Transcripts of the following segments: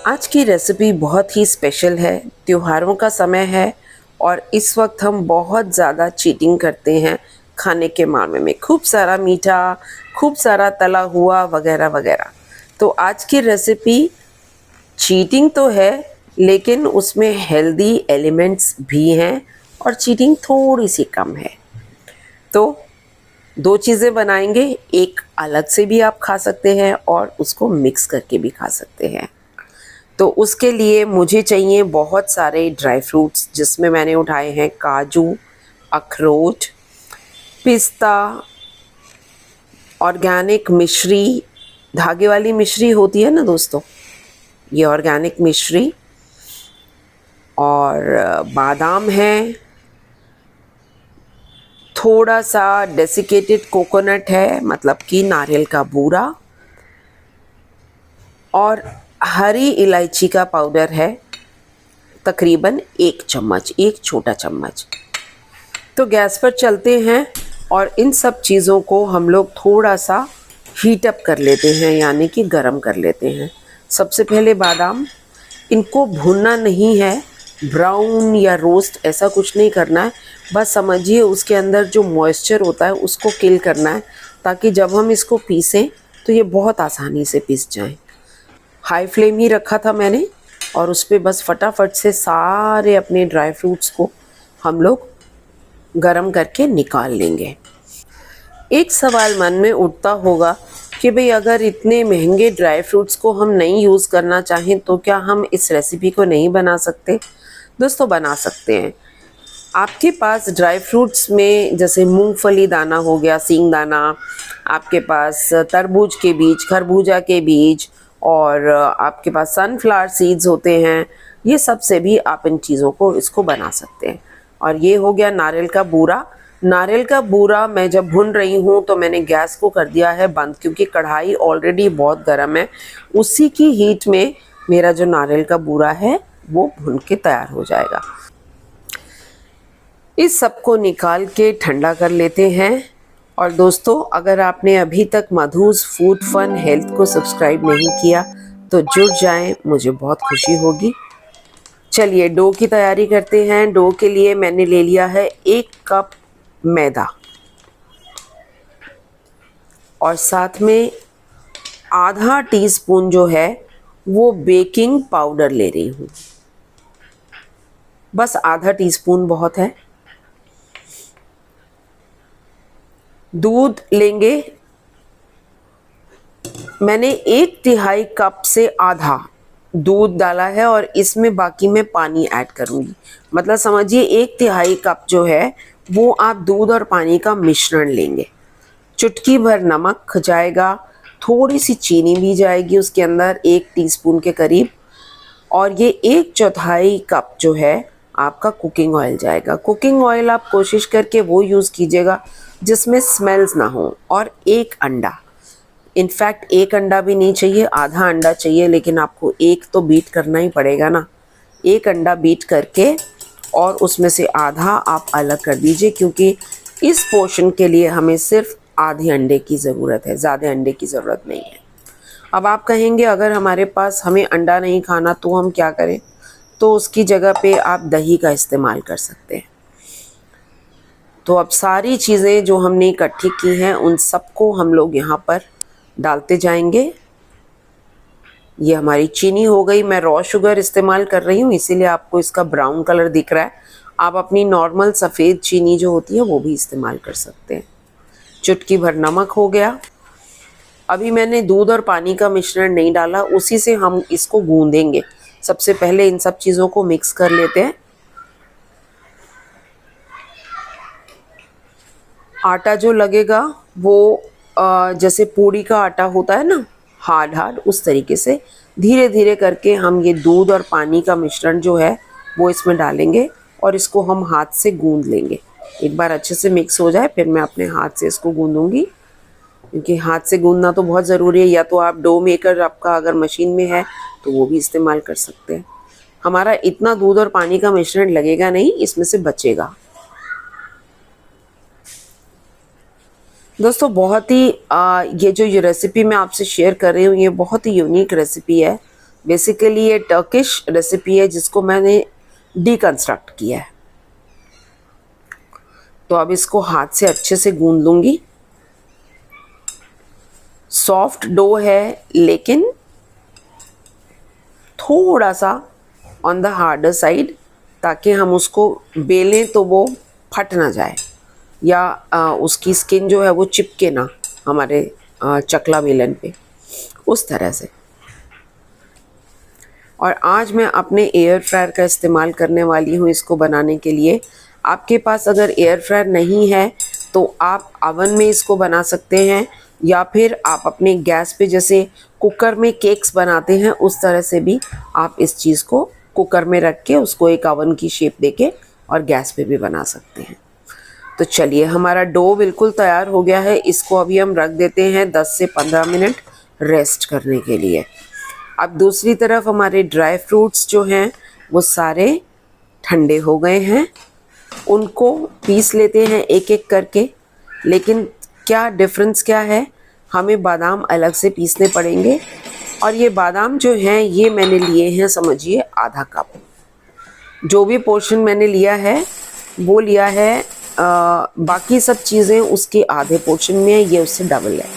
आज की रेसिपी बहुत ही स्पेशल है। त्योहारों का समय है और इस वक्त हम बहुत ज़्यादा चीटिंग करते हैं खाने के मामले में। खूब सारा मीठा, खूब सारा तला हुआ वगैरह वगैरह। तो आज की रेसिपी चीटिंग तो है, लेकिन उसमें हेल्दी एलिमेंट्स भी हैं और चीटिंग थोड़ी सी कम है। तो दो चीज़ें बनाएंगे, एक अलग से भी आप खा सकते हैं और उसको मिक्स करके भी खा सकते हैं। तो उसके लिए मुझे चाहिए बहुत सारे ड्राई फ्रूट्स, जिसमें मैंने उठाए हैं काजू, अखरोट, पिस्ता, ऑर्गेनिक मिश्री, धागे वाली मिश्री होती है ना दोस्तों, ये ऑर्गेनिक मिश्री, और बादाम है, थोड़ा सा डेसिकेटेड कोकोनट है, मतलब कि नारियल का बूरा, और हरी इलायची का पाउडर है, तकरीबन 1 चम्मच, एक छोटा चम्मच। तो गैस पर चलते हैं और इन सब चीज़ों को हम लोग थोड़ा सा हीट अप कर लेते हैं, यानी कि गरम कर लेते हैं। सबसे पहले बादाम, इनको भूनना नहीं है, ब्राउन या रोस्ट ऐसा कुछ नहीं करना है। बस समझिए उसके अंदर जो मॉइस्चर होता है उसको किल करना है, ताकि जब हम इसको पीसें तो ये बहुत आसानी से पीस जाएं। हाई फ्लेम ही रखा था मैंने और उस पर बस फटाफट से सारे अपने ड्राई फ्रूट्स को हम लोग गरम करके निकाल लेंगे। एक सवाल मन में उठता होगा कि भाई अगर इतने महंगे ड्राई फ्रूट्स को हम नहीं यूज़ करना चाहें तो क्या हम इस रेसिपी को नहीं बना सकते? दोस्तों, बना सकते हैं। आपके पास ड्राई फ्रूट्स में जैसे मूंगफली दाना हो गया, सींग दाना, आपके पास तरबूज के बीज, खरबूजा के बीज, और आपके पास सनफ्लावर सीड्स होते हैं, ये सब से भी आप इन चीज़ों को इसको बना सकते हैं। और ये हो गया नारियल का बूरा। नारियल का बूरा मैं जब भून रही हूँ तो मैंने गैस को कर दिया है बंद, क्योंकि कढ़ाई ऑलरेडी बहुत गर्म है। उसी की हीट में मेरा जो नारियल का बूरा है वो भून के तैयार हो जाएगा। इस सब को निकाल के ठंडा कर लेते हैं। और दोस्तों, अगर आपने अभी तक मधुस फूड फन हेल्थ को सब्सक्राइब नहीं किया तो जुड़ जाएं, मुझे बहुत खुशी होगी। चलिए डो की तैयारी करते हैं। डो के लिए मैंने ले लिया है 1 कप मैदा और साथ में आधा टीस्पून जो है वो बेकिंग पाउडर ले रही हूँ। बस आधा टीस्पून बहुत है। दूध लेंगे, मैंने 1/3 कप से आधा दूध डाला है और इसमें बाकी मैं पानी ऐड करूँगी। मतलब समझिए 1/3 कप जो है वो आप दूध और पानी का मिश्रण लेंगे। चुटकी भर नमक जाएगा, थोड़ी सी चीनी भी जाएगी उसके अंदर, 1 टीस्पून के करीब, और ये 1/4 कप जो है आपका कुकिंग ऑयल जाएगा। कुकिंग ऑयल आप कोशिश करके वो यूज़ कीजिएगा जिसमें स्मेल्स ना हो। और 1 अंडा, इनफैक्ट 1 अंडा भी नहीं चाहिए, आधा अंडा चाहिए, लेकिन आपको एक तो बीट करना ही पड़ेगा ना। 1 अंडा बीट करके और उसमें से आधा आप अलग कर दीजिए, क्योंकि इस पोर्शन के लिए हमें सिर्फ आधे अंडे की ज़रूरत है, ज़्यादा अंडे की ज़रूरत नहीं है। अब आप कहेंगे अगर हमारे पास हमें अंडा नहीं खाना तो हम क्या करें? तो उसकी जगह पे आप दही का इस्तेमाल कर सकते हैं। तो अब सारी चीज़ें जो हमने इकट्ठी की हैं उन सबको हम लोग यहाँ पर डालते जाएंगे। ये हमारी चीनी हो गई। मैं रॉ शुगर इस्तेमाल कर रही हूँ, इसीलिए आपको इसका ब्राउन कलर दिख रहा है। आप अपनी नॉर्मल सफ़ेद चीनी जो होती है वो भी इस्तेमाल कर सकते हैं। चुटकी भर नमक हो गया। अभी मैंने दूध और पानी का मिश्रण नहीं डाला, उसी से हम इसको गूंदेंगे। सबसे पहले इन सब चीज़ों को मिक्स कर लेते हैं। आटा जो लगेगा वो जैसे पूड़ी का आटा होता है ना, हार्ड हार्ड, उस तरीके से धीरे धीरे करके हम ये दूध और पानी का मिश्रण जो है वो इसमें डालेंगे और इसको हम हाथ से गूंद लेंगे। एक बार अच्छे से मिक्स हो जाए फिर मैं अपने हाथ से इसको गूंदूंगी, क्योंकि हाथ से गूंदना तो बहुत ज़रूरी है। या तो आप डो मेकर आपका अगर मशीन में है तो वो भी इस्तेमाल कर सकते हैं। हमारा इतना दूध और पानी का मिश्रण लगेगा नहीं, इसमें से बचेगा। दोस्तों, बहुत ही ये जो रेसिपी मैं आपसे शेयर कर रही हूँ ये बहुत ही यूनिक रेसिपी है। बेसिकली ये टर्किश रेसिपी है जिसको मैंने डिकंस्ट्रक्ट किया है। तो अब इसको हाथ से अच्छे से गूंद लूँगी। सॉफ्ट डो है लेकिन थोड़ा सा ऑन द हार्डर साइड, ताकि हम उसको बेलें तो वो फट ना जाए या उसकी स्किन जो है वो चिपके ना हमारे चकला बेलन पे, उस तरह से। और आज मैं अपने एयर फ्रायर का इस्तेमाल करने वाली हूँ इसको बनाने के लिए। आपके पास अगर एयर फ्रायर नहीं है तो आप अवन में इसको बना सकते हैं, या फिर आप अपने गैस पे जैसे कुकर में केक्स बनाते हैं उस तरह से भी आप इस चीज़ को कुकर में रख के उसको एक अवन की शेप देके और गैस पे भी बना सकते हैं। तो चलिए, हमारा डो बिल्कुल तैयार हो गया है। इसको अभी हम रख देते हैं 10 से 15 मिनट रेस्ट करने के लिए। अब दूसरी तरफ हमारे ड्राई फ्रूट्स जो हैं वो सारे ठंडे हो गए हैं, उनको पीस लेते हैं एक एक करके। लेकिन क्या डिफरेंस क्या है, हमें बादाम अलग से पीसने पड़ेंगे। और ये बादाम जो हैं ये मैंने लिए हैं, समझिए आधा कप। जो भी पोर्शन मैंने लिया है वो लिया है, बाकी सब चीज़ें उसके आधे पोर्शन में है, ये उससे डबल है।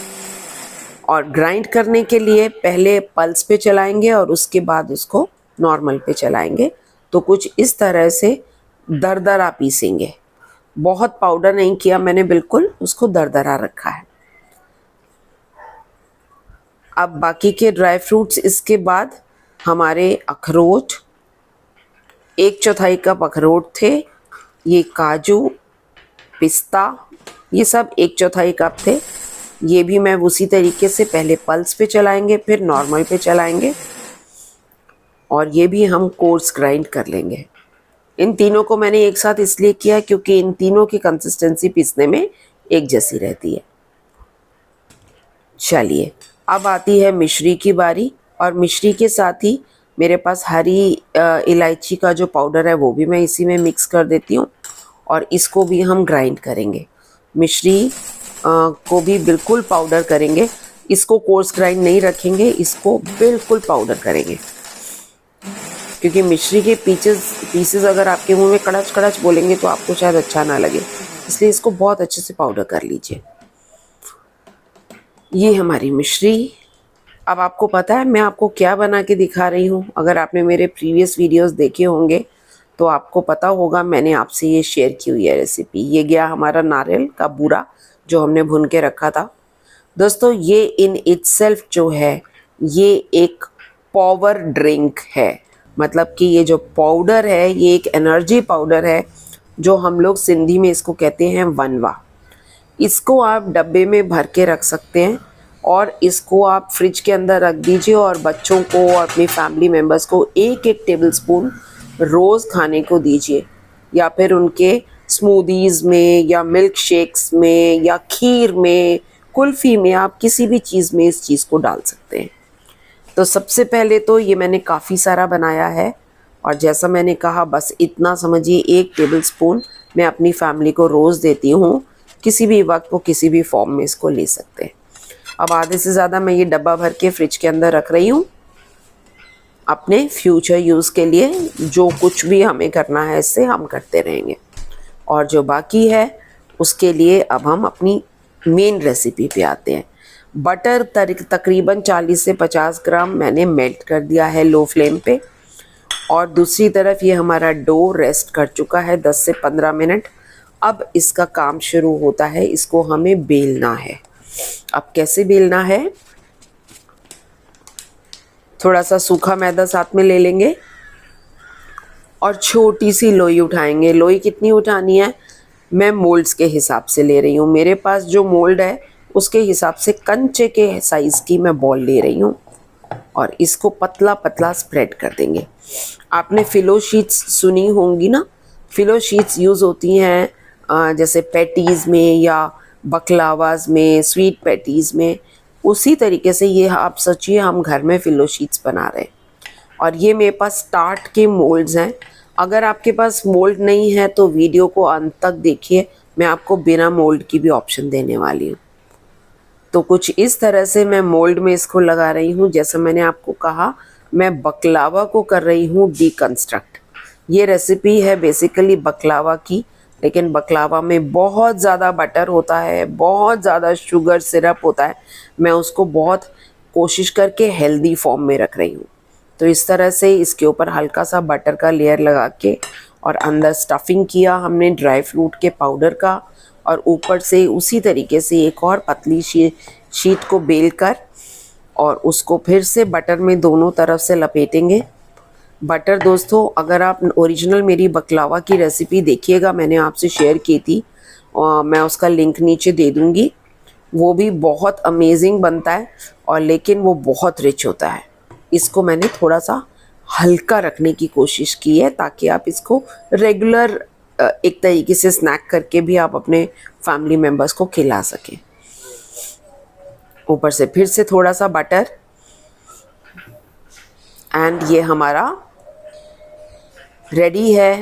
और ग्राइंड करने के लिए पहले पल्स पे चलाएंगे और उसके बाद उसको नॉर्मल पे चलाएंगे। तो कुछ इस तरह से दरदरा पीसेंगे, बहुत पाउडर नहीं किया मैंने, बिल्कुल उसको दरदरा रखा है। अब बाकी के ड्राई फ्रूट्स, इसके बाद हमारे अखरोट, 1/4 कप अखरोट थे, ये काजू, पिस्ता, ये सब 1/4 कप थे। ये भी मैं उसी तरीके से पहले पल्स पे चलाएंगे फिर नॉर्मल पे चलाएंगे, और ये भी हम कोर्स ग्राइंड कर लेंगे। इन तीनों को मैंने एक साथ इसलिए किया क्योंकि इन तीनों की कंसिस्टेंसी पीसने में एक जैसी रहती है। चलिए, अब आती है मिश्री की बारी, और मिश्री के साथ ही मेरे पास हरी इलायची का जो पाउडर है वो भी मैं इसी में मिक्स कर देती हूँ, और इसको भी हम ग्राइंड करेंगे। मिश्री को भी बिल्कुल पाउडर करेंगे, इसको कोर्स ग्राइंड नहीं रखेंगे, इसको बिल्कुल पाउडर करेंगे। क्योंकि मिश्री के पीसेस अगर आपके मुंह में कड़च कड़च बोलेंगे तो आपको शायद अच्छा ना लगे, इसलिए इसको बहुत अच्छे से पाउडर कर लीजिए। ये हमारी मिश्री। अब आपको पता है मैं आपको क्या बना के दिखा रही हूँ। अगर आपने मेरे प्रीवियस वीडियोस देखे होंगे तो आपको पता होगा मैंने आपसे ये शेयर की हुई है रेसिपी। ये गया हमारा नारियल का बूरा जो हमने भून के रखा था। दोस्तों, ये इन इटसेल्फ जो है ये एक पावर ड्रिंक है, मतलब कि ये जो पाउडर है ये एक एनर्जी पाउडर है, जो हम लोग सिंधी में इसको कहते हैं वनवा। इसको आप डब्बे में भर के रख सकते हैं, और इसको आप फ्रिज के अंदर रख दीजिए, और बच्चों को और अपनी फैमिली मेम्बर्स को 1-1 टेबलस्पून रोज़ खाने को दीजिए, या फिर उनके स्मूदीज़ में या मिल्क शेक्स में या खीर में, कुल्फ़ी में, आप किसी भी चीज़ में इस चीज़ को डाल सकते हैं। तो सबसे पहले तो ये मैंने काफ़ी सारा बनाया है, और जैसा मैंने कहा बस इतना समझिए 1 टेबलस्पून मैं अपनी फैमिली को रोज़ देती हूँ। किसी भी वक्त वो किसी भी फॉर्म में इसको ले सकते हैं। अब आधे से ज़्यादा मैं ये डब्बा भर के फ्रिज के अंदर रख रही हूँ अपने फ्यूचर यूज़ के लिए। जो कुछ भी हमें करना है इससे हम करते रहेंगे, और जो बाकी है उसके लिए अब हम अपनी मेन रेसिपी पे आते हैं। बटर तकरीबन 40 से 50 ग्राम मैंने मेल्ट कर दिया है लो फ्लेम पे, और दूसरी तरफ ये हमारा डो रेस्ट कर चुका है 10 से 15 मिनट। अब इसका काम शुरू होता है, इसको हमें बेलना है। अब कैसे बेलना है, थोड़ा सा सूखा मैदा साथ में ले लेंगे और छोटी सी लोई उठाएंगे। लोई कितनी उठानी है, मैं मोल्ड्स के हिसाब से ले रही हूँ। मेरे पास जो मोल्ड है उसके हिसाब से कंचे के साइज़ की मैं बॉल ले रही हूँ, और इसको पतला पतला स्प्रेड कर देंगे। आपने फिलो शीट्स सुनी होंगी ना, फिलो शीट्स यूज़ होती हैं जैसे पैटीज़ में या बकलावाज में, स्वीट पैटीज़ में। उसी तरीके से ये आप सोचिए हम घर में फिलो शीट्स बना रहे हैं। और ये मेरे पास स्टार्ट के मोल्ड्स हैं। अगर आपके पास मोल्ड नहीं है तो वीडियो को अंत तक देखिए, मैं आपको बिना मोल्ड की भी ऑप्शन देने वाली हूँ। तो कुछ इस तरह से मैं मोल्ड में इसको लगा रही हूँ। जैसा मैंने आपको कहा, मैं बकलावा को कर रही हूँ डीकंस्ट्रक्ट। ये रेसिपी है बेसिकली बकलावा की, लेकिन बकलावा में बहुत ज़्यादा बटर होता है, बहुत ज़्यादा शुगर सिरप होता है। मैं उसको बहुत कोशिश करके हेल्दी फॉर्म में रख रही हूँ। तो इस तरह से इसके ऊपर हल्का सा बटर का लेयर लगा के और अंदर स्टफिंग किया हमने ड्राई फ्रूट के पाउडर का, और ऊपर से उसी तरीके से एक और पतली शीट को बेल कर और उसको फिर से बटर में दोनों तरफ से लपेटेंगे। बटर दोस्तों, अगर आप ओरिजिनल मेरी बकलावा की रेसिपी देखिएगा, मैंने आपसे शेयर की थी और मैं उसका लिंक नीचे दे दूँगी। वो भी बहुत अमेजिंग बनता है और लेकिन वो बहुत रिच होता है। इसको मैंने थोड़ा सा हल्का रखने की कोशिश की है ताकि आप इसको रेगुलर एक तरीके से स्नैक करके भी आप अपने फैमिली मेम्बर्स को खिला सकें। ऊपर से फिर से थोड़ा सा बटर, एंड ये हमारा रेडी है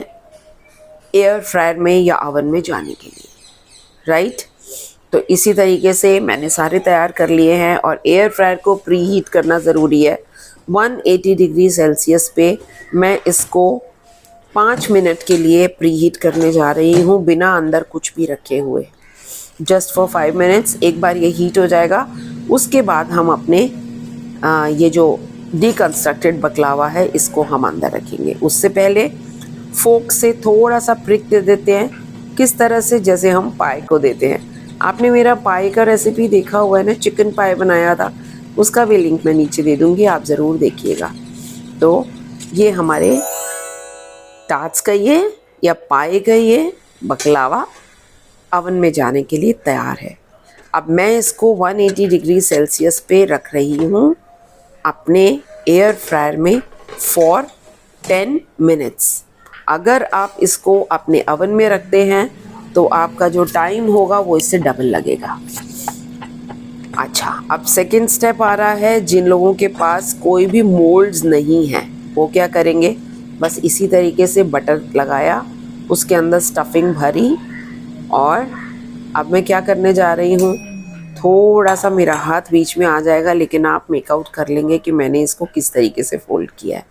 एयर फ्रायर में या ओवन में जाने के लिए, राइट। तो इसी तरीके से मैंने सारे तैयार कर लिए हैं और एयर फ्रायर को प्री हीट करना ज़रूरी है। 180 डिग्री सेल्सियस पे मैं इसको 5 मिनट के लिए प्री हीट करने जा रही हूँ, बिना अंदर कुछ भी रखे हुए, जस्ट फॉर 5 मिनट्स। एक बार ये हीट हो जाएगा उसके बाद हम अपने ये जो डीकंस्ट्रक्टेड बकलावा है इसको हम अंदर रखेंगे। उससे पहले फोक से थोड़ा सा प्रिक दे देते हैं, किस तरह से, जैसे हम पाई को देते हैं। आपने मेरा पाई का रेसिपी देखा हुआ है ना, चिकन पाई बनाया था, उसका भी लिंक मैं नीचे दे दूँगी, आप ज़रूर देखिएगा। तो ये हमारे टार्ट्स का ये या पाई का ये बकलावा ओवन में जाने के लिए तैयार है। अब मैं इसको 180 डिग्री सेल्सियस पे रख रही हूँ अपने एयर फ्रायर में फॉर 10 मिनट्स। अगर आप इसको अपने ओवन में रखते हैं तो आपका जो टाइम होगा वो इससे डबल लगेगा। अच्छा, अब सेकंड स्टेप आ रहा है। जिन लोगों के पास कोई भी मोल्ड्स नहीं है वो क्या करेंगे, बस इसी तरीके से बटर लगाया, उसके अंदर स्टफिंग भरी, और अब मैं क्या करने जा रही हूँ, थोड़ा सा मेरा हाथ बीच में आ जाएगा लेकिन आप मेकआउट कर लेंगे कि मैंने इसको किस तरीके से फोल्ड किया है।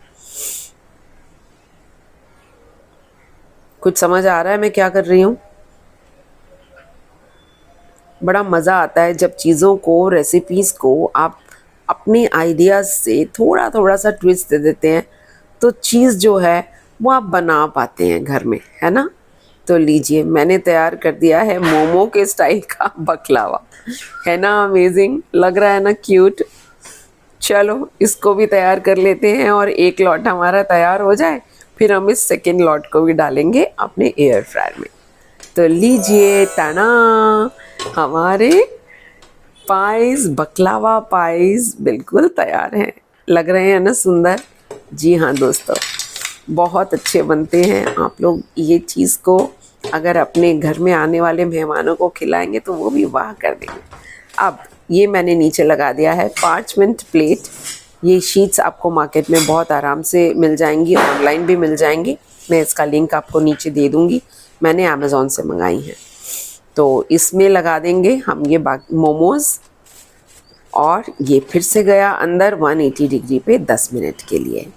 कुछ समझ आ रहा है मैं क्या कर रही हूँ? बड़ा मज़ा आता है जब चीज़ों को, रेसिपीज़ को आप अपने आइडियाज़ से थोड़ा थोड़ा सा ट्विस्ट दे देते हैं तो चीज़ जो है वो आप बना पाते हैं घर में, है ना। तो लीजिए, मैंने तैयार कर दिया है मोमो के स्टाइल का बकलावा, है ना। अमेजिंग लग रहा है ना, क्यूट। चलो इसको भी तैयार कर लेते हैं और एक लॉट हमारा तैयार हो जाए फिर हम इस सेकेंड लॉट को भी डालेंगे अपने एयर फ्रायर में। तो लीजिए, तना, हमारे पाइस, बकलावा पाइस बिल्कुल तैयार हैं। लग रहे हैं ना सुंदर? जी हाँ दोस्तों, बहुत अच्छे बनते हैं। आप लोग ये चीज़ को अगर अपने घर में आने वाले मेहमानों को खिलाएंगे तो वो भी वाह कर देंगे। अब ये मैंने नीचे लगा दिया है पार्चमेंट प्लेट। ये शीट्स आपको मार्केट में बहुत आराम से मिल जाएंगी, ऑनलाइन भी मिल जाएंगी। मैं इसका लिंक आपको नीचे दे दूँगी, मैंने अमेज़ॉन से मंगाई हैं। तो इसमें लगा देंगे हम ये मोमोज़, और ये फिर से गया अंदर 180 डिग्री पे 10 मिनट के लिए।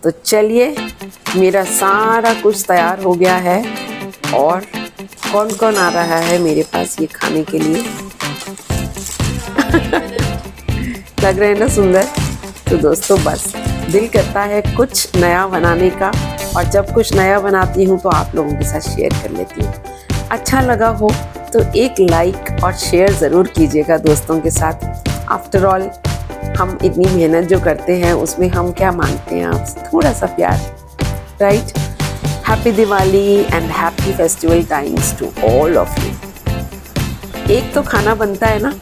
तो चलिए, मेरा सारा कुछ तैयार हो गया है। और कौन कौन आ रहा है मेरे पास ये खाने के लिए? लग रहे हैं ना सुंदर? तो दोस्तों बस दिल करता है कुछ नया बनाने का, और जब कुछ नया बनाती हूँ तो आप लोगों के साथ शेयर कर लेती हूँ। अच्छा लगा हो तो एक लाइक और शेयर ज़रूर कीजिएगा दोस्तों के साथ। आफ्टर ऑल हम इतनी मेहनत जो करते हैं उसमें हम क्या मांगते हैं आपसे? थोड़ा सा प्यार, right. Happy Diwali and happy festival times to all of you. एक तो खाना बनता है ना,